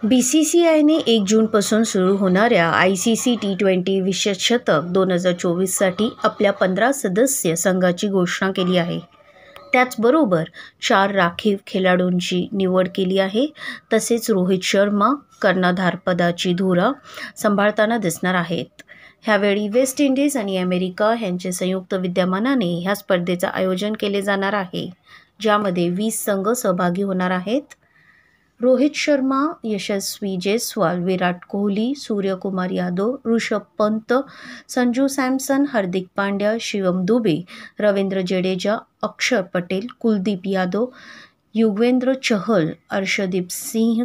BCCIने 1 जूनपासून सुरू होणाऱ्या ICC T20 विश्वचषक 2024साठी आपल्या 15 सदस्य संघाची घोषणा केली आहे. त्याचबरोबर 4 राखीव खेळाडूंची निवड केली आहे. तसेच रोहित शर्मा कर्णधारपदाची धुरा सांभाळताना दिसणार आहेत. ह्यावेळी वेस्ट इंडिज आणि अमेरिका यांचे संयुक्त विद्यमानाने ह्या स्पर्धेचं आयोजन केले जाणार आहे, ज्यामध्ये 20 संघ सहभागी होणार आहेत. रोहित शर्मा, यशस्वी जयस्वाल, विराट कोहली, सूर्यकुमार यादव, ऋषभ पंत, संजू सॅमसन, हार्दिक पांड्या, शिवम दुबे, रवींद्र जडेजा, अक्षर पटेल, कुलदीप यादव, युजवेंद्र चहल, अर्शदीप सिंह,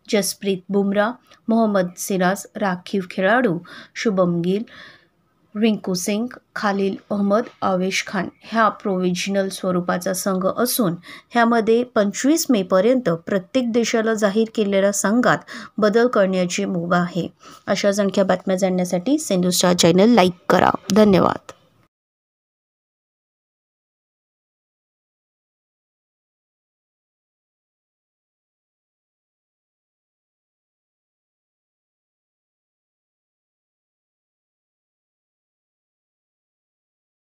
जसप्रीत बुमराह, मोहम्मद सिराज, राखीव खेळाडू शुभम गिल, रिंकू सिंग, खालील अहमद, आवेश खान ह्या प्रोव्हिजनल स्वरूपाचा संघ असून ह्यामध्ये 25 मेपर्यंत प्रत्येक देशाला जाहीर केलेल्या संघात बदल करण्याची मुभा आहे. अशाच आणखी बातम्या जाणण्यासाठी सिंधू स्टार चॅनल लाईक करा. धन्यवाद.